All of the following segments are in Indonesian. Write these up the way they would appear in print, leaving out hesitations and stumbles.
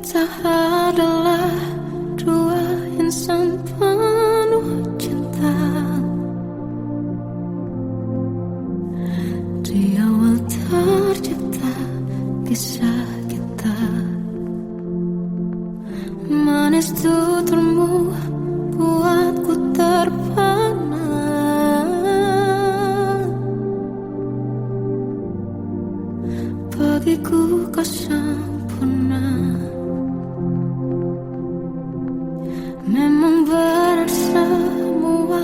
Kita adalah dua insan penuh cinta. Di awal tercipta kisah kita. Manis tuturmu buatku terpana. Bagiku kau sempurna. Memang benar semua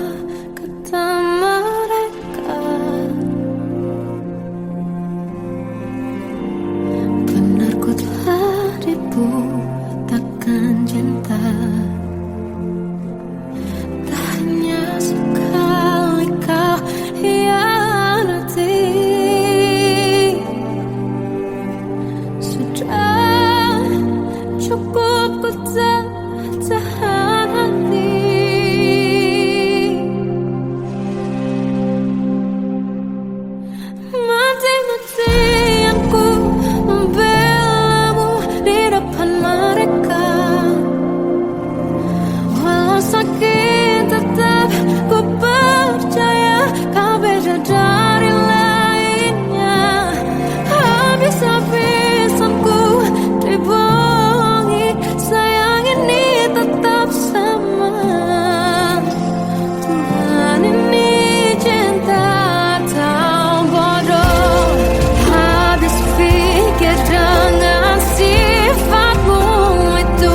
kata mereka. Benar ku telah dibutakan cinta. Tak hanya sekali kau hianati. Sudah cukup ku tahan hati. Mati-matian ku membelamu di depan mereka. Walau sakit tetap ku percaya kau beda dari lainnya. Habis-habisan ku dibohongi, sayang ini tetap sama. Tuhan ini cinta atau bodoh. Habis pikir dengan sifatmu itu.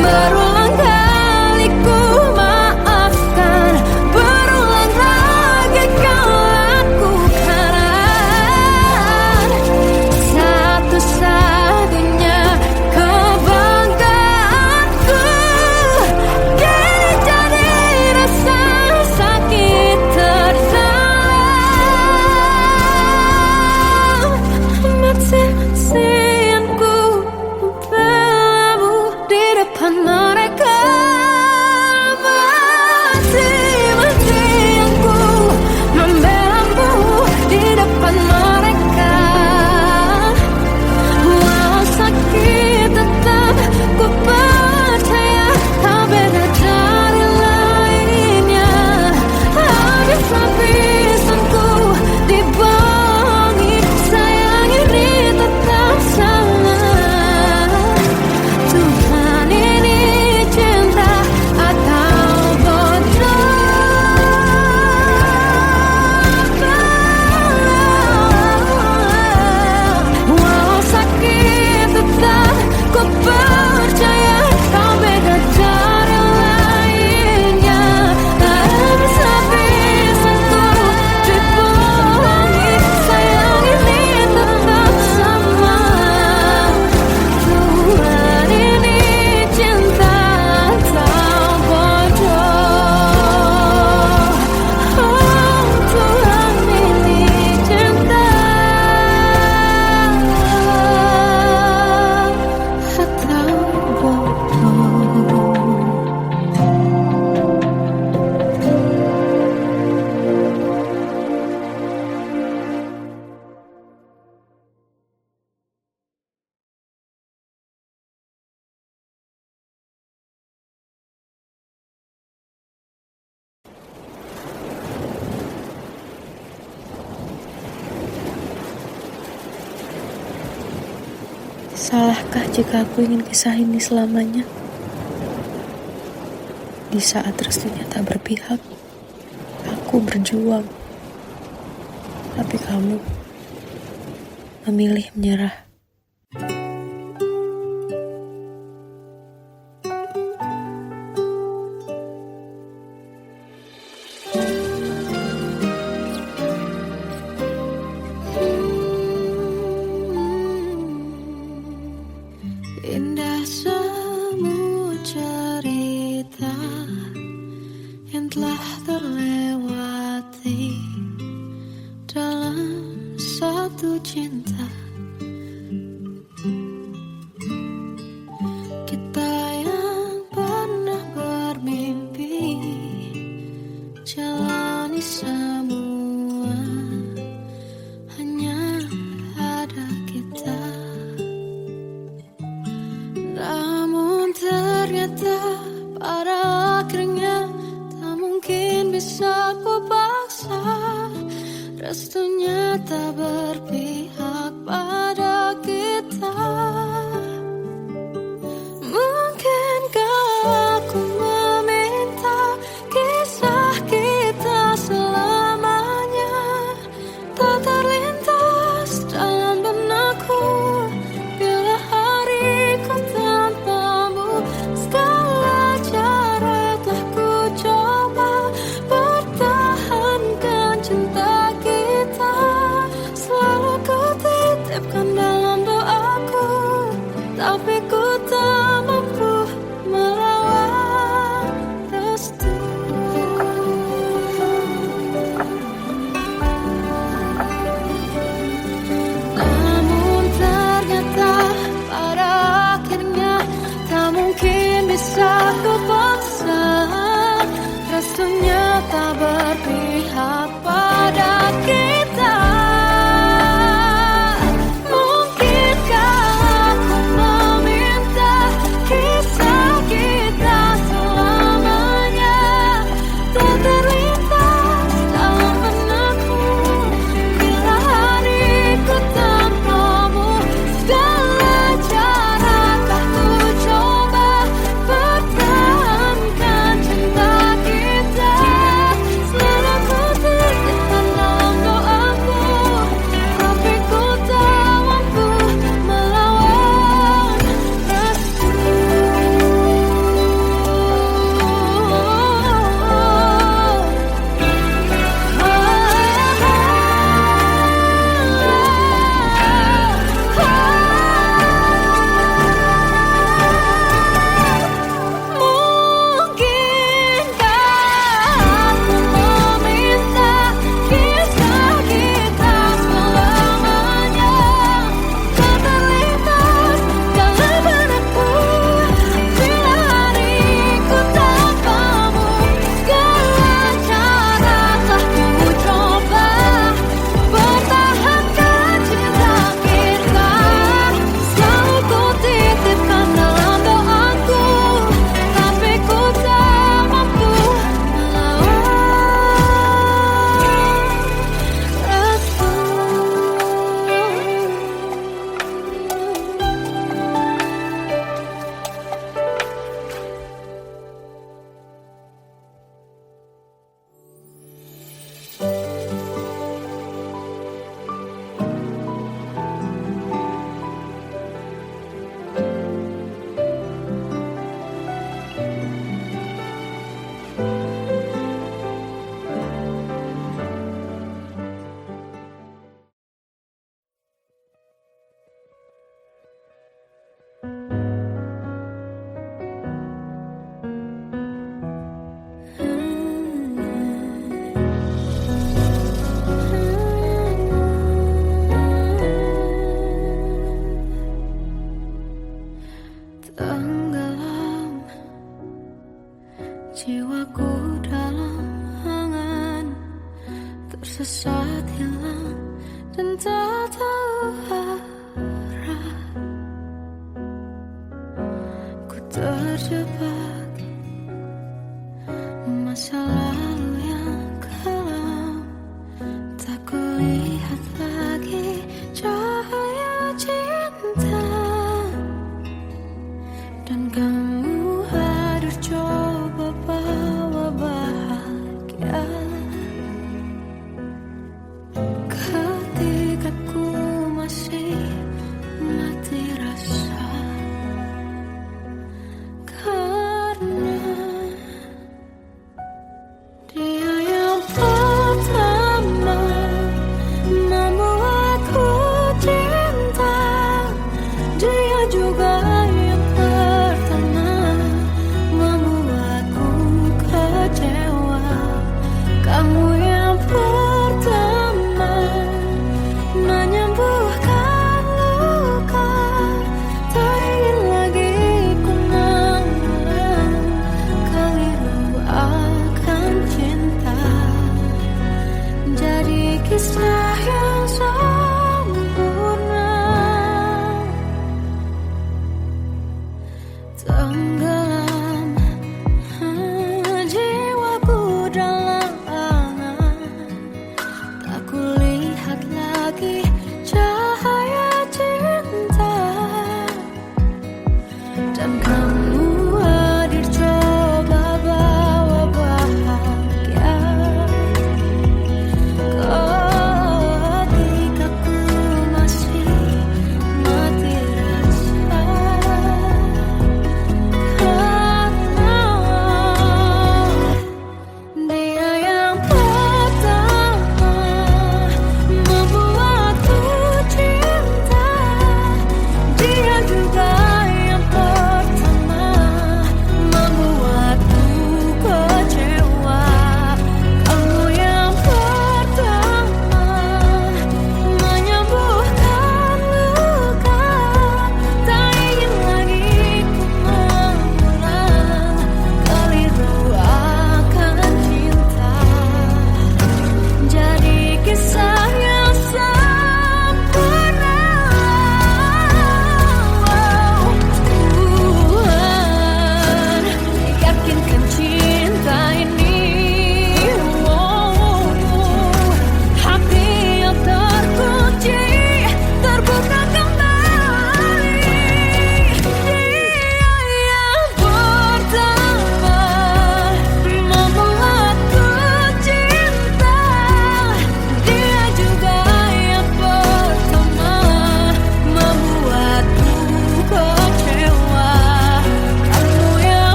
Berulang kali ku maafkan, berulang lagi kau lakukan. Satu-satunya kebanggaanku kini jadi rasa sakit terdalam. Mati-matian ku membelamu di depan mereka. Mati-matian ku membelamu di depan mereka. Walau sakit tetap ku percaya kau beda dari lainnya. Habis-habisan ku dibohongi, sayang ini tetap sama. Tuhan ini cinta atau bodoh. Walau sakit tetap ku percaya kau beda dari lainnya. Habis-habisan ku dibohongi, sayang ini tetap sama. Tuhan ini cinta atau bodoh. Oh, Tuhan ini cinta atau bodoh. Salahkah jika aku ingin kisah ini selamanya? Di saat restunya tak berpihak, aku berjuang. Tapi kamu memilih menyerah. Indah semua cerita yang telah terlewati dalam satu cinta. Kita yang pernah bermimpi jalani semua, hanya ada kita. rasanya tak berpihak pada kita. Mungkinkah aku meminta kisah kita selamanya tak terlintas dalam benakku bila hariku tanpamu. Segala cara telah ku coba pertahankan cinta kita. Selalu ku titipkan dalam doaku, tapi ku tak mampu melawan restu. Namun ternyata pada akhirnya tak mungkin bisa ku paksa. Restunya tak berpihak pada kita. Mungkinkah aku meminta kisah kita selamanya tak terlintas dalam benakku bila hariku tanpamu. Segala cara telah ku coba pertahankan cinta kita. Selalu ku titipkan dalam doaku, tapi ku tak mampu melawan restu. Mungkinkah aku meminta kisah kita selamanya tak terlintas dalam benakku bila hariku tanpamu. Segala cara telah ku coba pertahankan cinta kita. Selalu ku titipkan dalam doaku, tapi ku tak mampu melawan restu. Tenggelam jiwaku dalam angan, tersesat hilang dan tak tahu arah. Ku terjebak masa lalu yang kelam, tak kulihat lagi cahaya cinta. Dan kamu hadir coba bawa bahagia ketika ku masih mati rasa. Karena dia yang pertama membuatku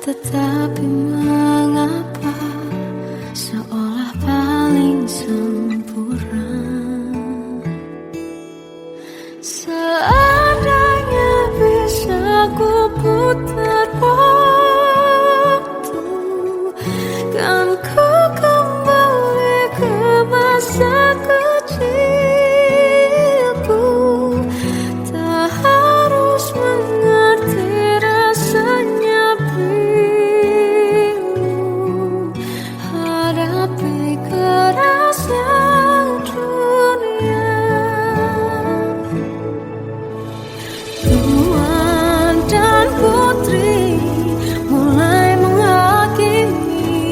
Tetapi mengapa seolah paling sempurna. Seandainya bisa ku putar waktu, kan ku kembali ke masa kecilku. Tak harus mengerti rasanya pilu, hadapi kerasnya dunia. Tuan dan putri mulai menghakimi,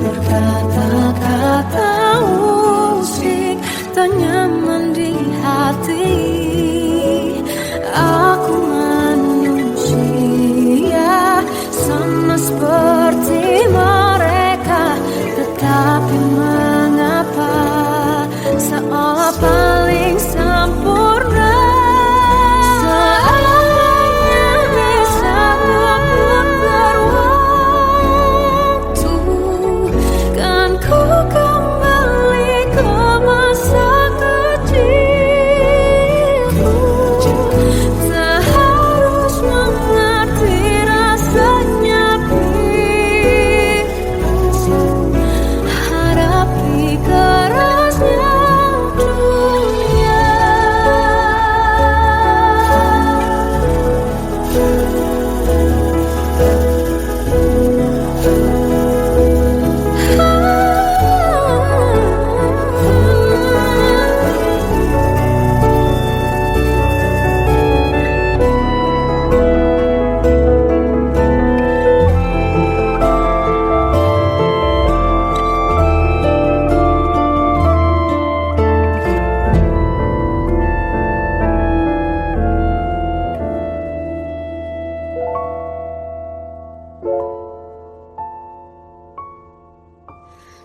berkata-kata musik tak nyaman di hati. Aku manusia sama seperti mereka, tetapi mengapa seolah paling sempurna. Seandainya bisa ku putar waktu, kan ku kembali ke masa kecilku. Tak harus mengerti rasanya pilu, hadapi kerasnya dunia.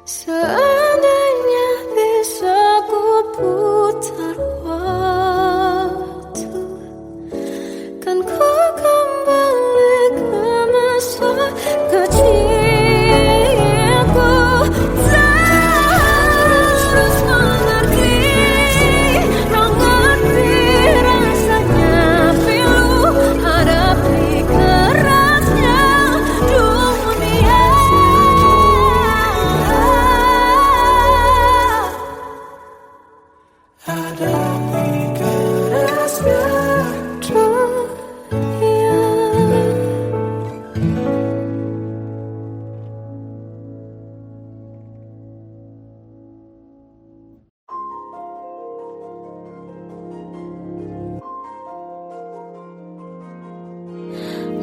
Seandainya bisa ku putar waktu, kan ku kembali ke masa kecilku. Tak harus mengerti rasanya pilu, hadapi kerasnya dunia. Hadapi kerasnya dunia.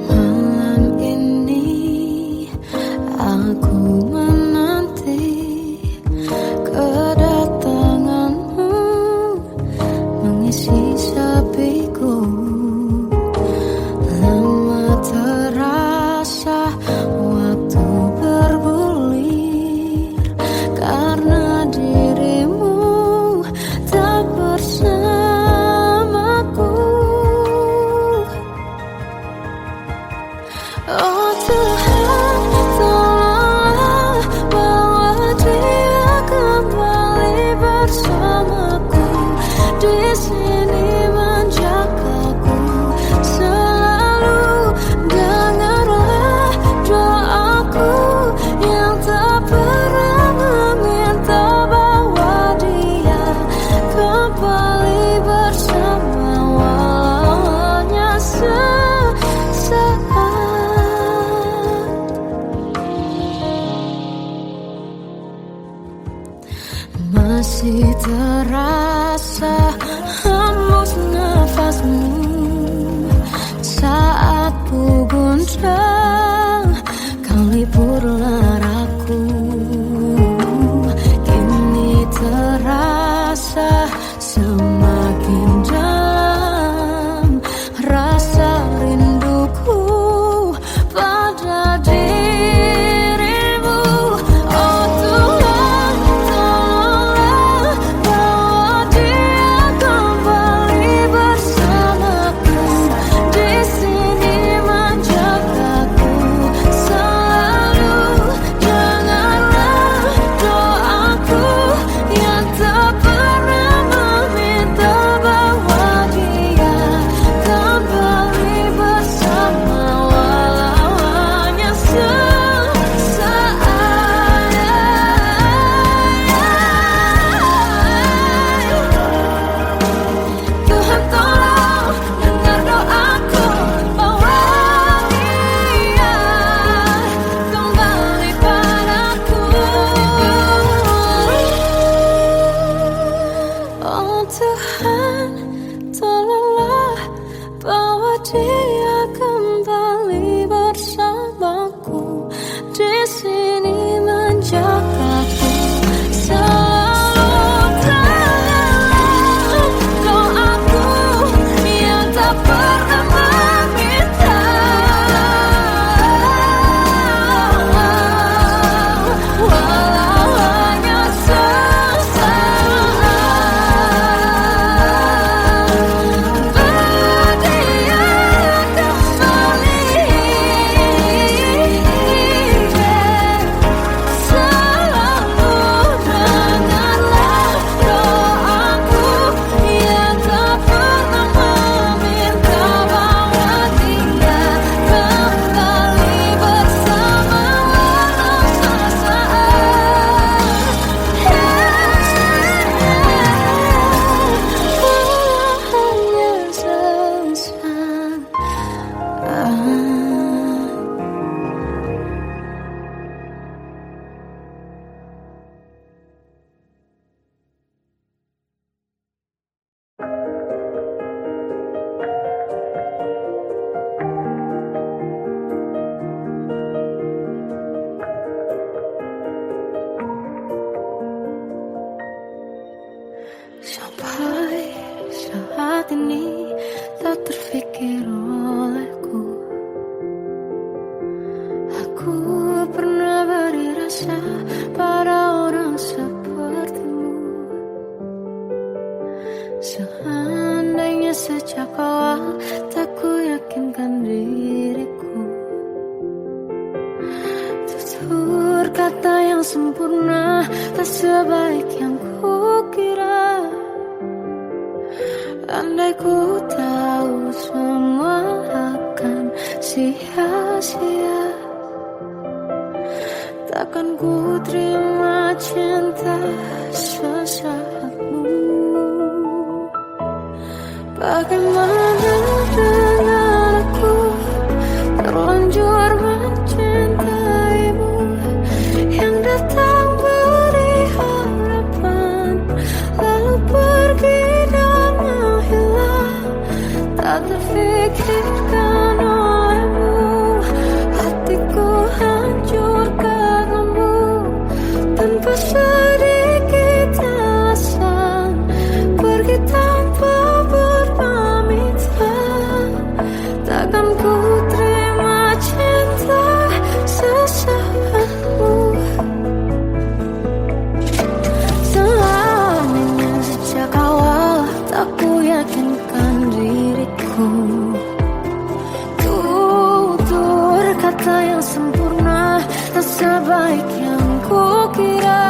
Malam ini aku menanti kedatanganmu, mengisi sepiku. Lama terasa waktu bergulir, karena dirimu tak bersamaku. Oh Tuhan, tolonglah bawa dia kembali bersamaku. Di sini menjagaku selalu. Dengarlah doaku yang tak pernah meminta, bawa dia kembali bersama, walau hanya sesaat. Masih terasa hembus nafasmu saat ku guncang, kau liburlah raku. Kini terasa semakin dalam rasa rinduku pada dirimu. Oh Tuhan, tolonglah bawa Sampai saat ini tak terfikir olehku, aku pernah beri rasa pada orang sepertimu. Seandainya sejak awal tak ku yakinkan diriku, tutur kata yang sempurna tak sebaik yang kukira. Andai ku tahu semua akan sia-sia, takkan ku terima cinta sesaatmu. Bagaimana dengan aku terlanjur mencintaimu, yang datang beri harapan lalu pergi dan menghilang, tak terfikirkan olehmu. Hatiku hancur karenamu, tanpa sedikit alasan, pergi tanpa berpamitan. Takkan ku terima cinta sesaatmu. Selamanya sejak awal tak ku yakinkan diriku, tutur kata yang sempurna tak sebaik yang kukira.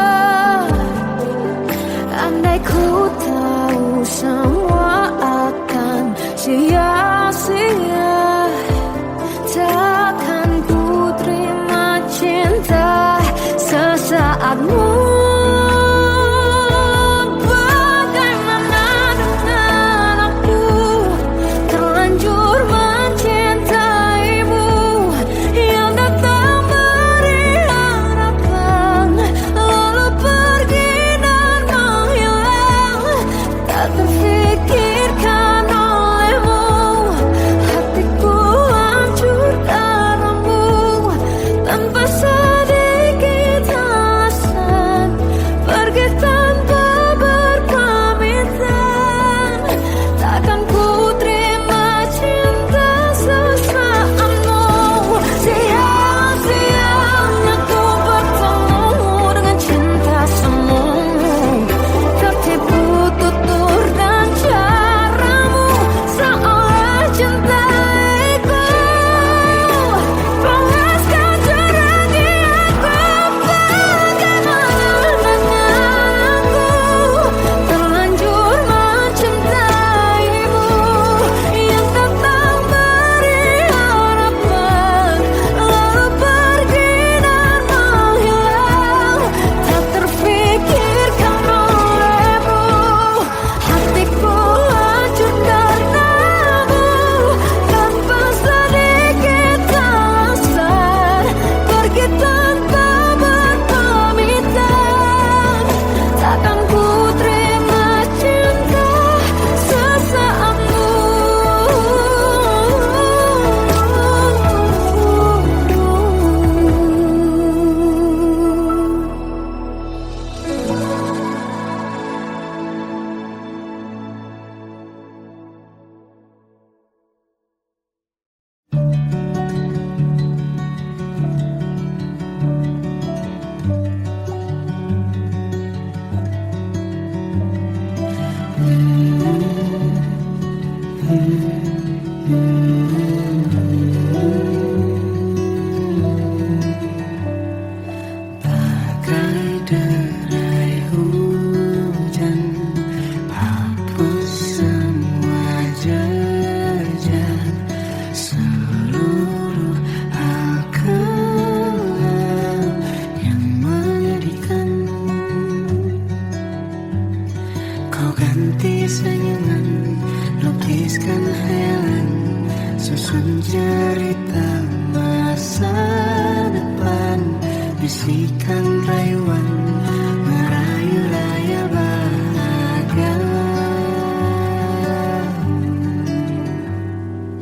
Andai ku tahu semua akan sia-sia, takkan ku terima cinta sesaatmu. Bagaimana dengan aku terlanjur mencintaimu, yang datang beri harapan lalu pergi dan menghilang, tak terfikirkan olehmu. bisikan rayuan merayu raya bahagia.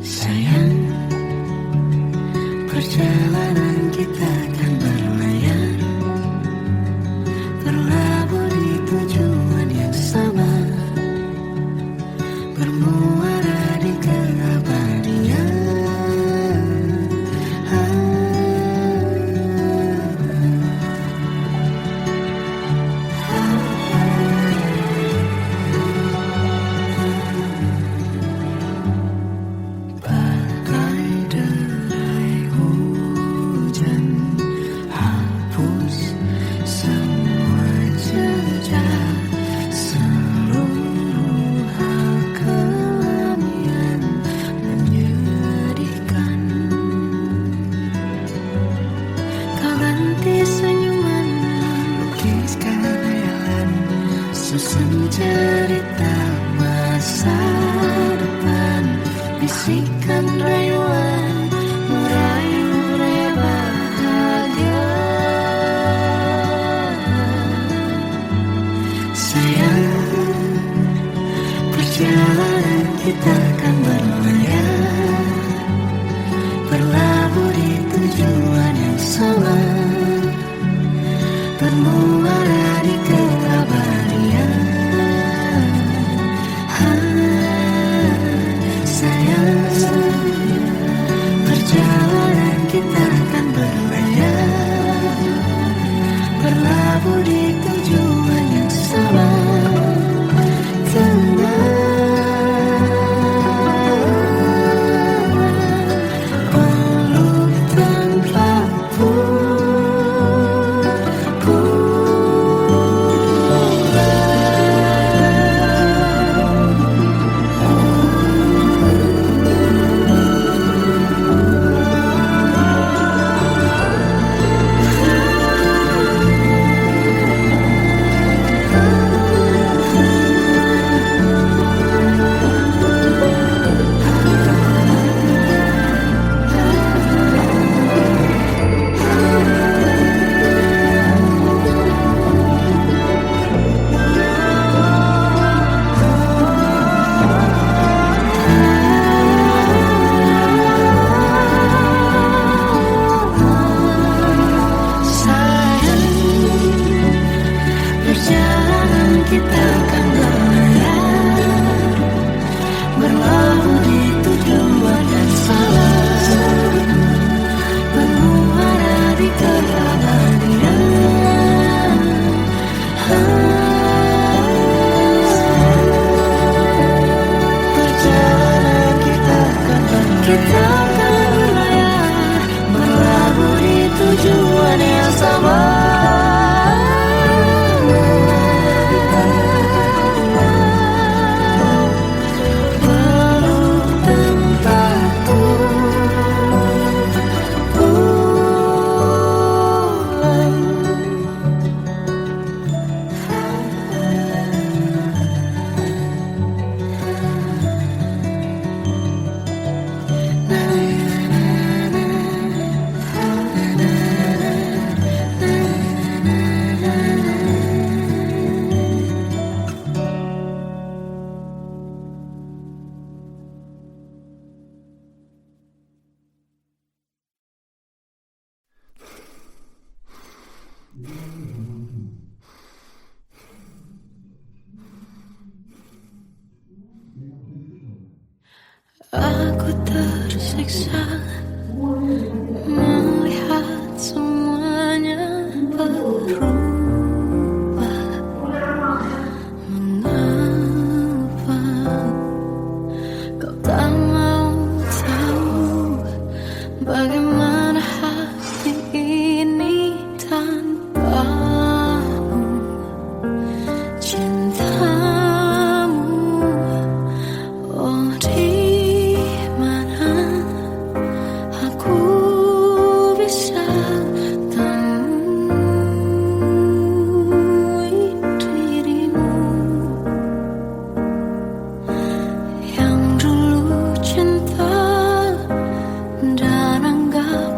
Sayang, perjalanan kita akan berlayar, berlabuh di tujuan yang sama, bermuara di keabadian. Bagai derai hujan, hapus semua jejak, seluruh hal kelam yang menyedihkan. Kau ganti senyuman, lukiskan hayalan, susun cerita masa depan, bisikan rayuan merayu raya bahagia. Sayang, perjalanan kita akan berlayar, berlabuh di tujuan yang sama, bermuara di keabadian. Sayang, perjalanan kita akan berlayar, berlabuh di tujuan yang sama. Peluk tanpaku perjalanan kita akan berlayar, berlabuh di tujuan yang sama, bermuara di keabadian. Perjalanan kita akan berlayar, berlabuh di tujuan yang sama. Aku tersiksa melihat semuanya berubah. Mengapa kau tak mau tahu bagaimana hati ini tanpamu? Cintamu, oh di mana aku bisa temui dirimu yang dulu cinta dan anggap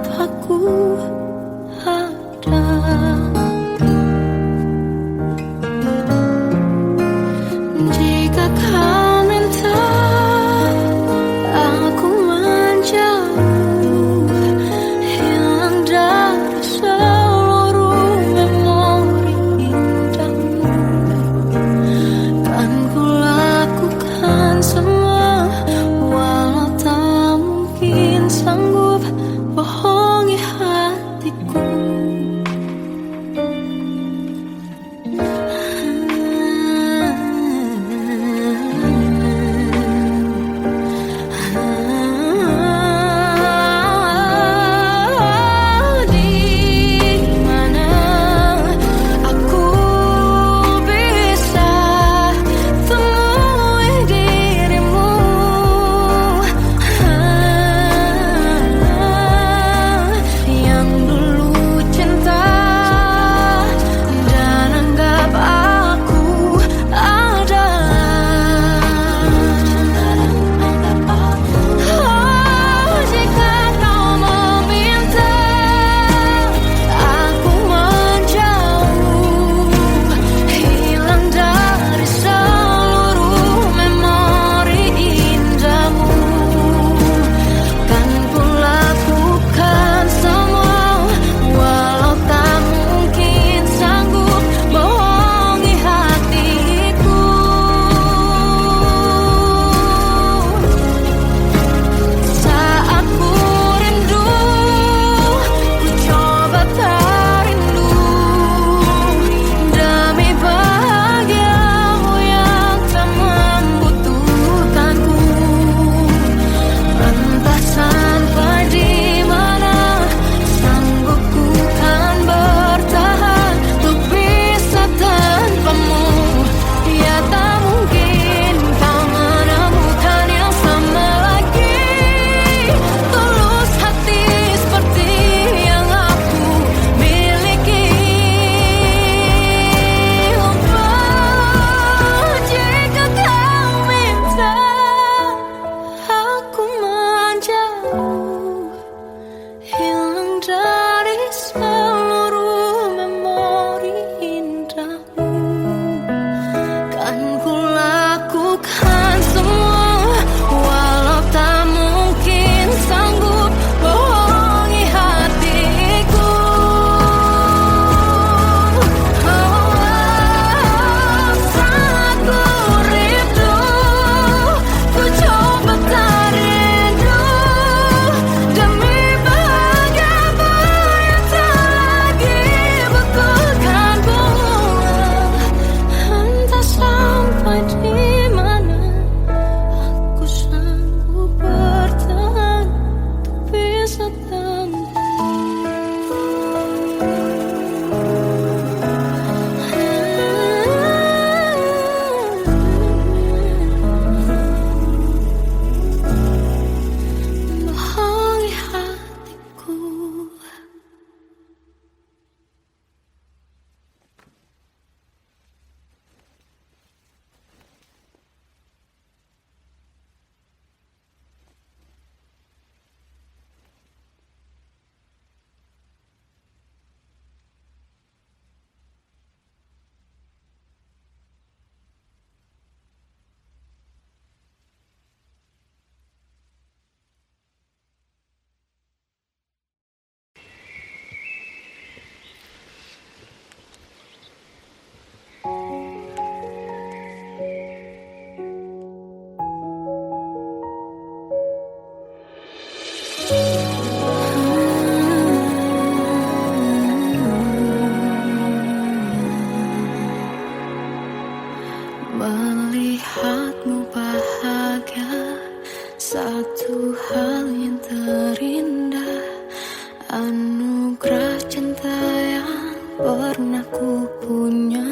Anugerah cinta yang pernah ku punya,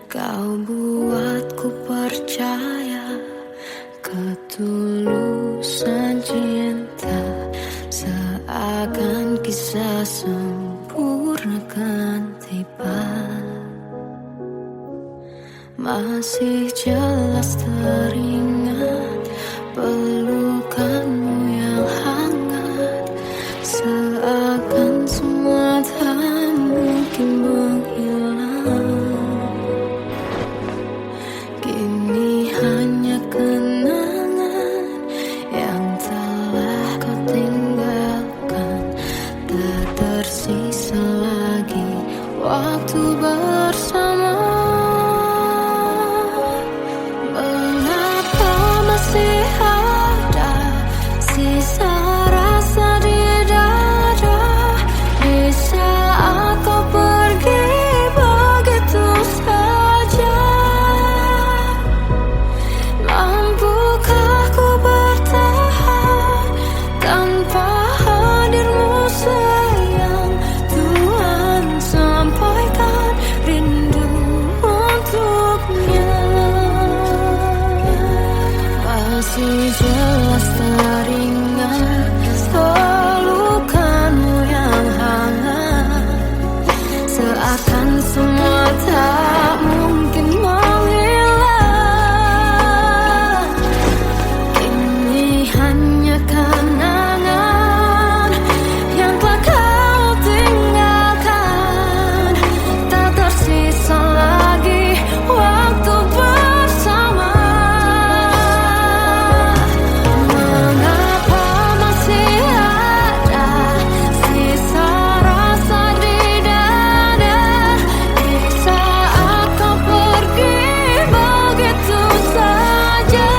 kau buatku percaya ketulusan cinta, seakan kisah sempurna kan tiba. Masih jelas teringat pelukanmu yang hangat, seakan semua tak mungkin menghilang. Kini hanya kenangan yang telah kau tinggalkan, tak tersisa lagi waktu bersama. Mengapa masih ada sisa rasa di dada di saat kau pergi begitu saja? Mampukah ku bertahan tanpa hadirmu sayang? Tuhan, sampaikan rindu untuknya. Masih jelas teringat pelukanmu yang hangat, seakan semua tak mungkin menghilang. Kini hanya kenangan yang telah kau tinggalkan, tak tersisa lagi waktu bersama. Mengapa masih ada sisa rasa di dada di saat kau pergi begitu saja?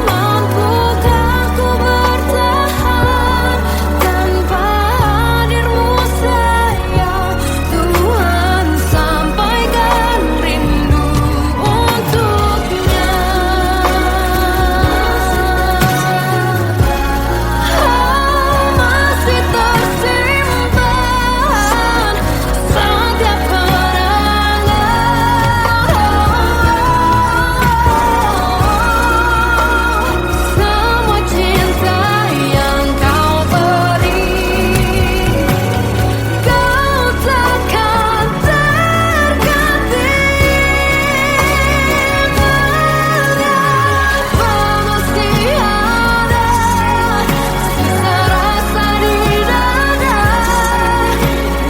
Mampukah ku bertahan tanpa hadirmu sayang? Tuhan, sampaikan rindu untuknya. Masih tersimpan setiap kenangan, semua cinta yang kau beri, kau takkan terganti. Mengapa masih ada sisa rasa di dada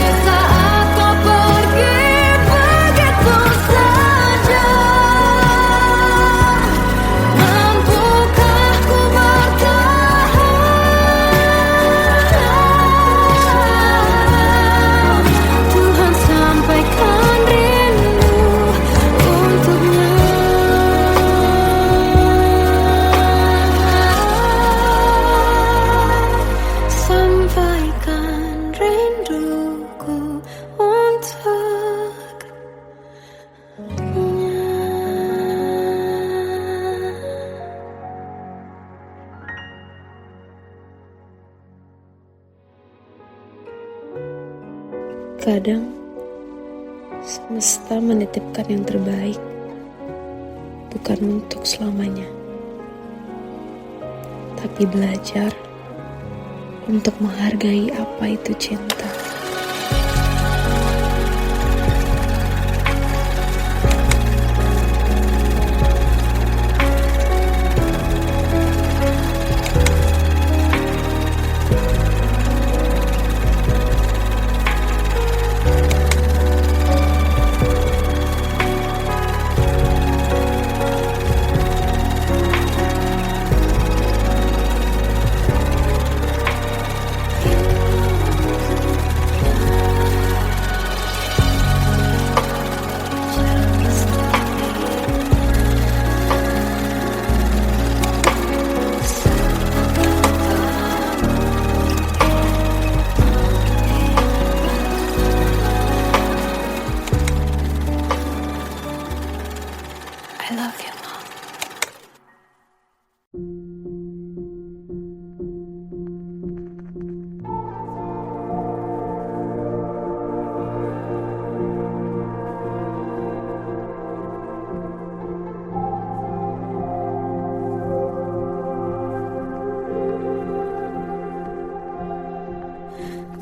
di saat kau pergi begitu saja? Mampukah ku bertahan? Tuhan, sampaikan rindu untuknya. Sampaikan rinduku untuknya. Kadang semesta menitipkan yang terbaik, bukan untuk selamanya, tapi belajar untuk menghargai apa itu cinta.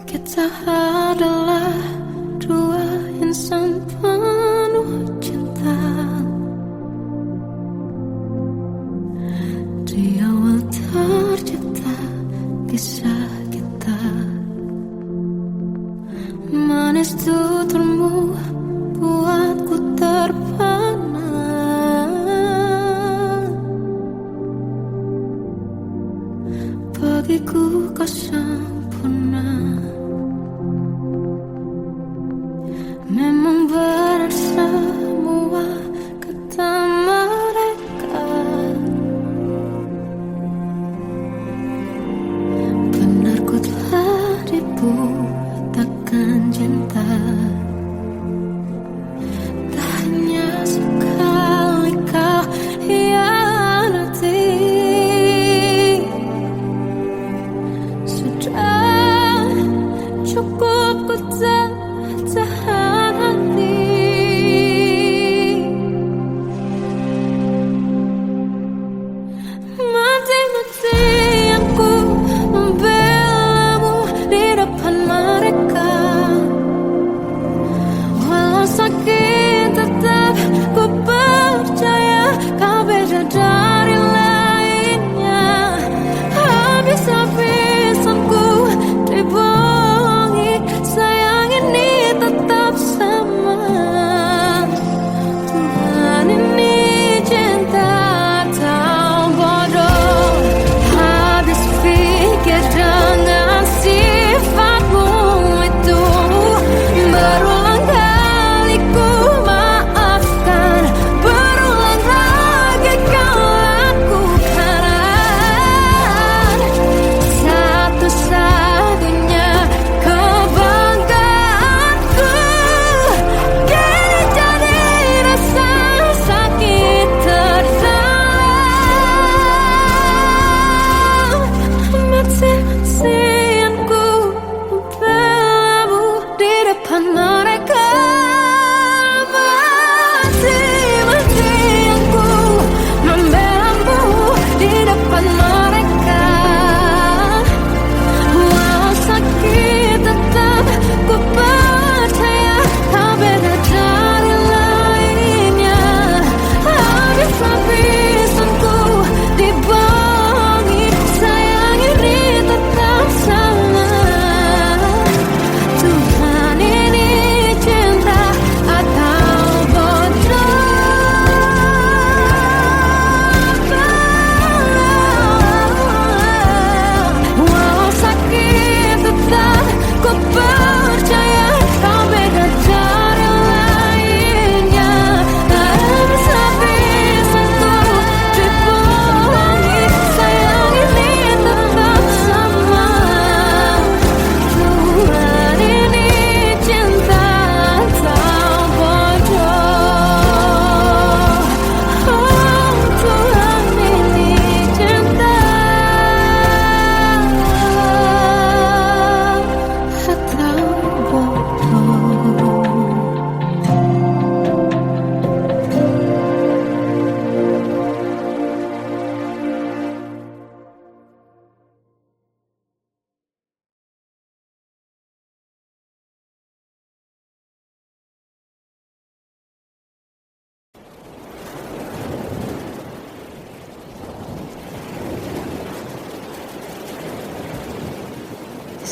Kita adalah dua insan penuh cinta. Di awal tercipta kisah kita, manis tuturmu buatku terpana. Bagiku kau sempurna. Memang benar semua kata mereka, benar ku telah dibutakan cinta. Tak hanya sekali kau hianati, sudah cukup ku tak tahan hati. Mati-matian ku membelamu di depan mereka. Walau sakit tetap ku percaya kau beda dari lainnya. Habis-habisan ku dibohongi, sayang ini tetap sama. Tuhan ini cinta atau bodoh. Habis pikir dengan sifatmu itu. Berulang kali ku maafkan, berulang lagi kau lakukan. Satu-satunya kebanggaanku kini jadi rasa sakit terdalam. Mati-matian ku membelamu di depan mereka. Mati-matian ku membelamu di depan mereka. Walau sakit tetap ku percaya kau beda dari lainnya. Habis-habisan ku dibohongi, sayang ini tetap sama. Tuhan ini cinta atau bodoh. Walau sakit tetap ku percaya kau beda dari lainnya. Habis-habisan ku dibohongi, sayang ini tetap sama. Tuhan ini cinta atau bodoh. Oh, Tuhan ini cinta atau bodoh.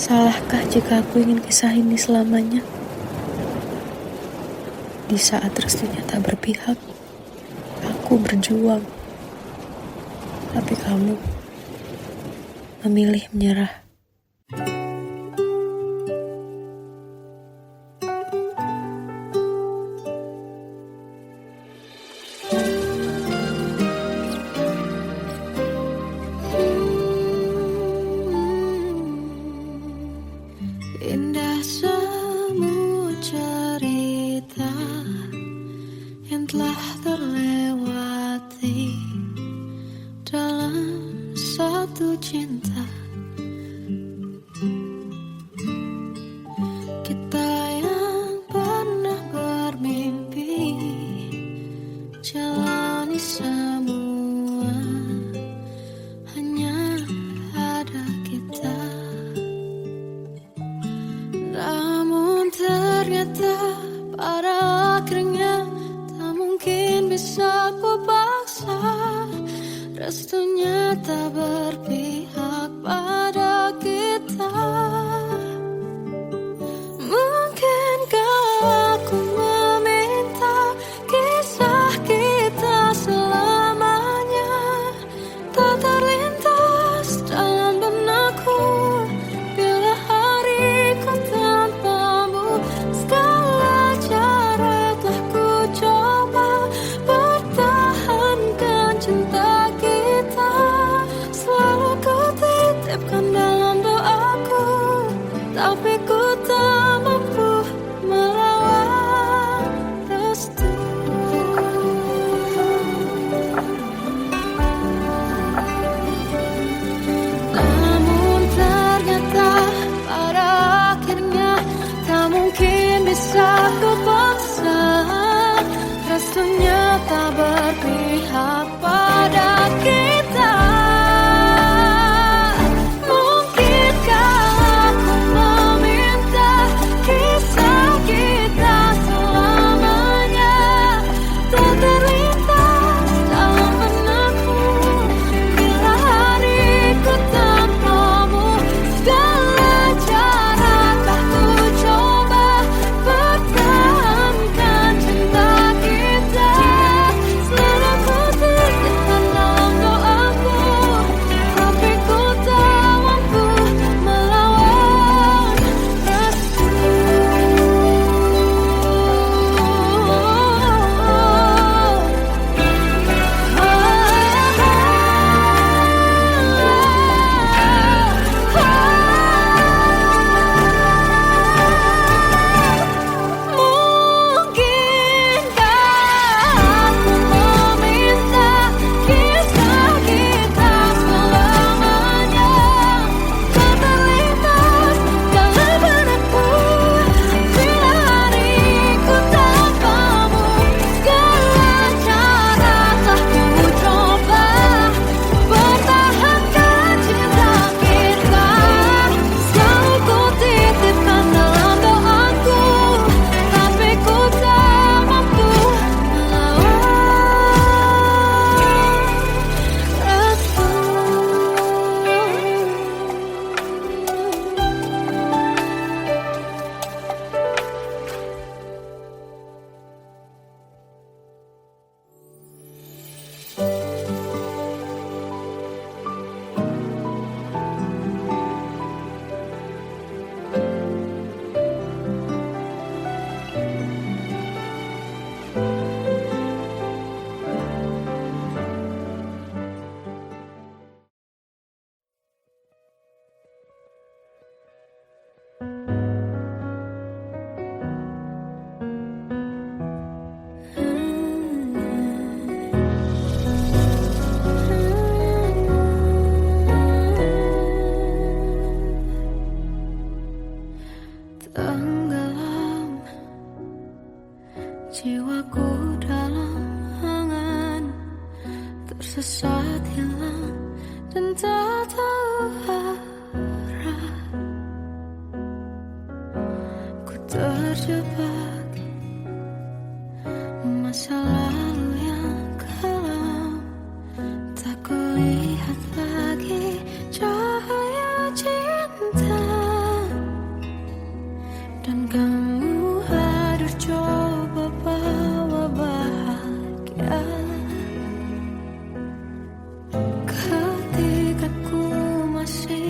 Salahkah jika aku ingin kisah ini selamanya? Di saat restunya tak berpihak, aku berjuang. Tapi kamu memilih menyerah. Indah semua cerita yang telah terlewati dalam satu cinta. Kita yang pernah bermimpi jalani semua, hanya ada kita. tapi ku tak mampu melawan restu. Namun ternyata pada akhirnya tak mungkin bisa ku paksa. Restunya tak berpihak pada kita. Tenggelam jiwaku dalam angan, tersesat hilang dan tak tahu arah. Ku terjebak masa lalu yang kelam, tak kulihat lagi cahaya cinta. Dan kamu hadir coba bawa bahagia. Ketika ku masih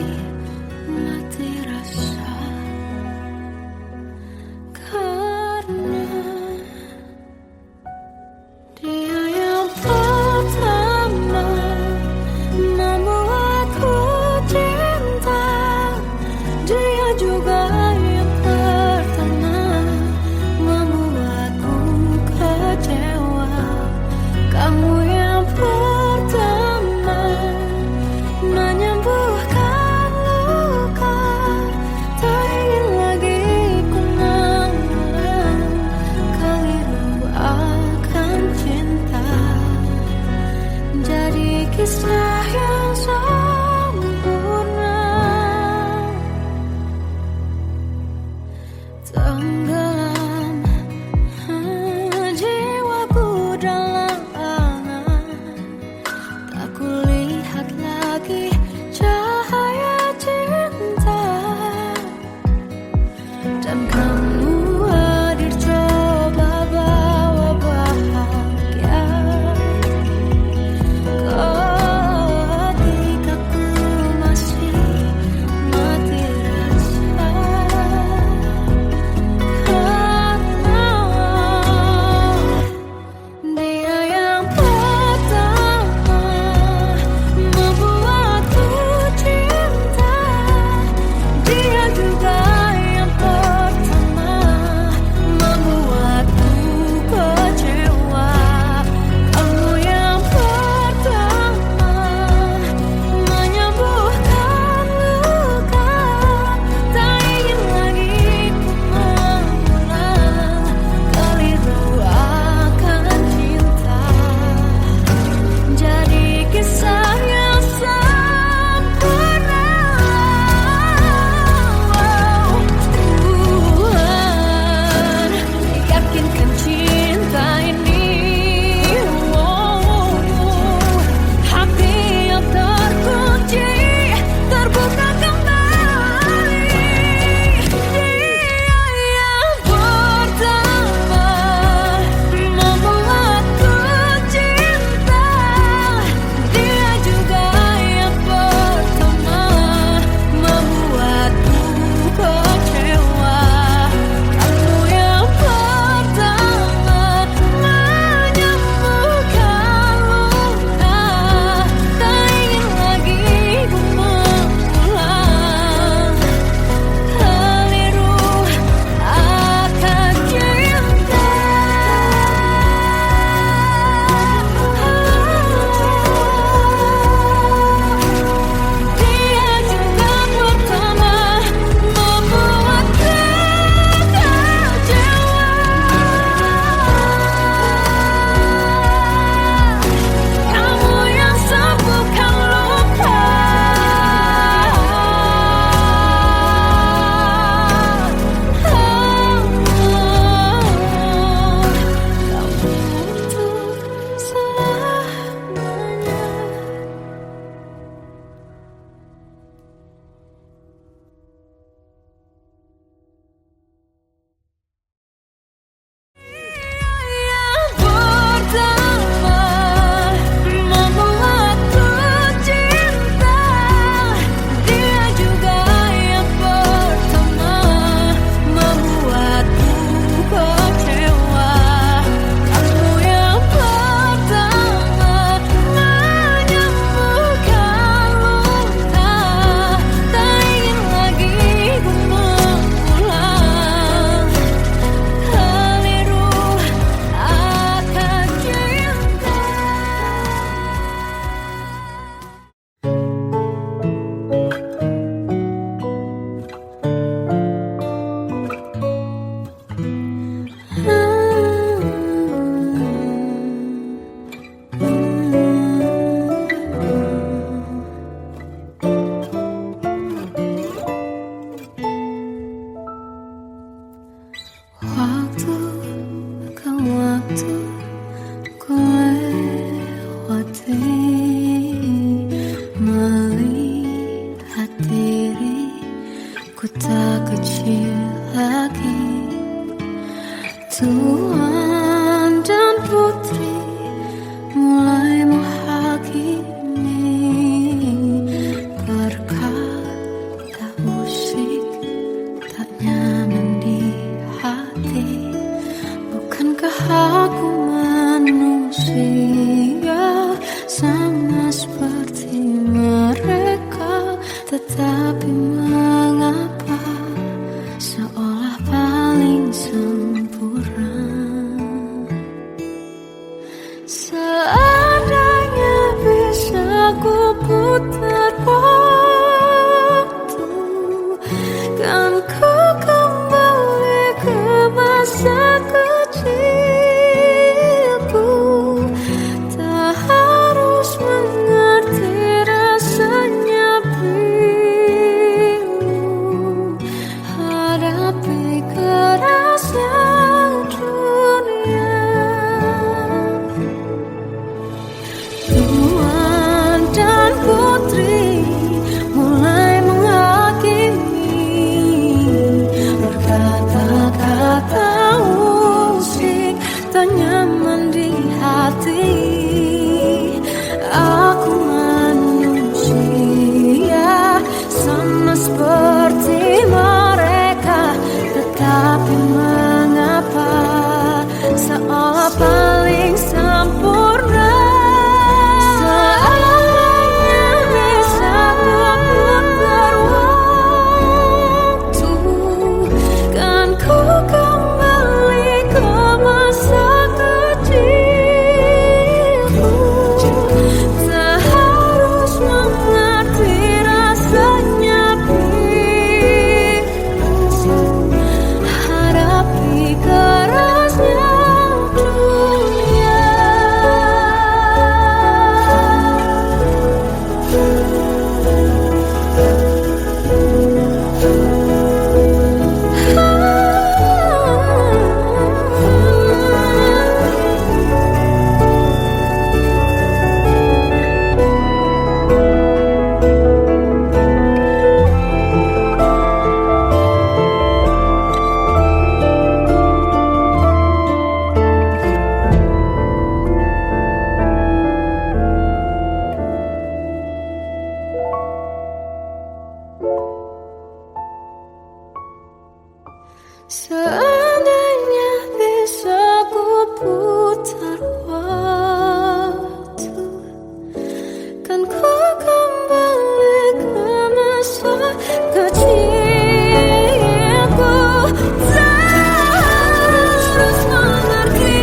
tak kecil lagi. Tuan dan putri mulai menghakimi berkata musik tak nyaman di hati. Bukankah aku manusia sama seperti mereka? Tetapi mengapa seolah paling sempurna? Seandainya bisa ku putar waktu, kan ku kembali ke masa kecilku. Tak harus mengerti rasanya pilu, hadapi kerasnya dunia. Tuan dan putri mulai menghakimi berkata-kata musik tak nyaman di hati. Aku manusia sama seperti mereka, tetapi mengapa seolah paling sempurna? Seandainya bisa ku putar waktu, kan ku kembali ke masa kecilku. Tak harus mengerti rasanya pilu, hadapi kerasnya dunia. Seandainya bisa ku putar waktu, kan ku kembali ke masa kecilku. Tak harus mengerti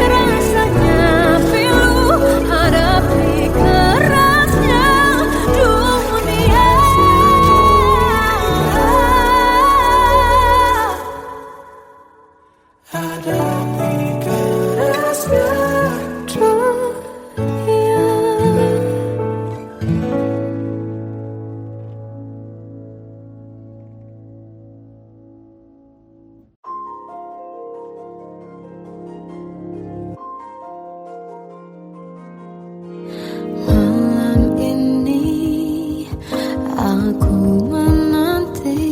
rasanya pilu, hadapi kerasnya dunia. Hadapi kerasnya dunia. Malam ini aku menanti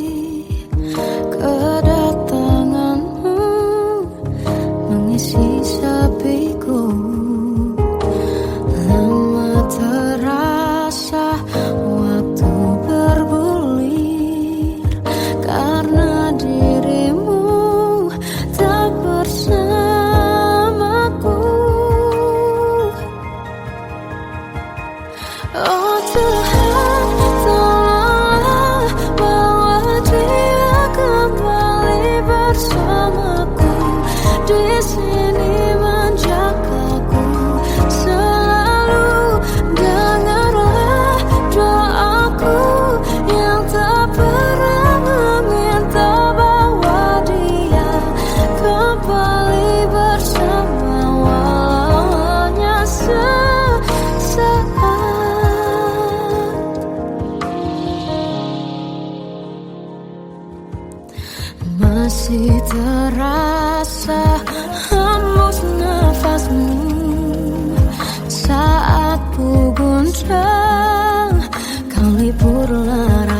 kedatanganmu mengisi sepiku. Lama terasa waktu bergulir karena dirimu tak bersamaku. Oh Tuhan, tolonglah bawa dia kembali bersamaku. Di sini menjagaku selalu. Dengarlah doaku yang tak pernah meminta, bawa dia kembali bersama walau hanya sesaat. Masih terasa hembus nafasmu saat ku guncang, kau libur lara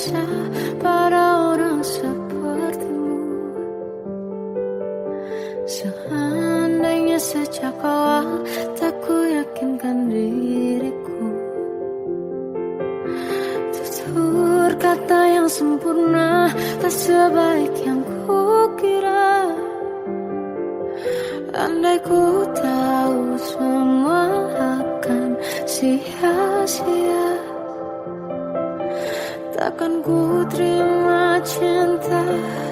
bisa pada orang sepertimu. Seandainya sejak awal tak ku yakinkan diriku, tutur kata yang sempurna tak sebaik yang ku kira. Andai ku tahu semua akan sia-sia, takkan ku terima cinta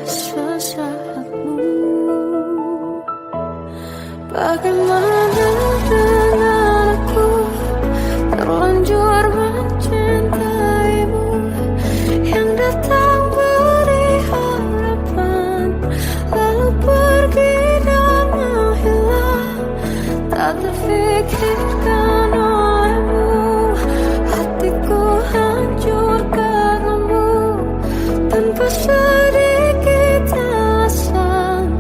sesaatmu. Bagaimana dengan aku terlanjur mencintaimu, yang datang beri harapan lalu pergi dan menghilang, tak terfikirkan olehmu. Hatiku hancur karenamu, tanpa sedikit alasan,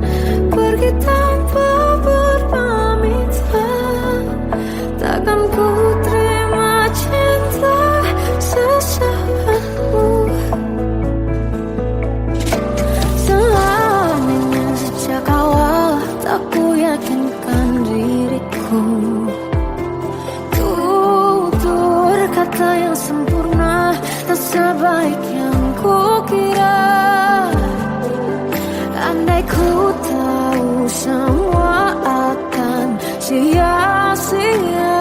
pergi tanpa berpamitan. Takkan ku terima cinta sesaatmu. Selamanya sejak awal tak ku yakinkan diriku, tutur kata yang sempurna tak sebaik yang ku kira. Andai ku tahu semua akan sia-sia,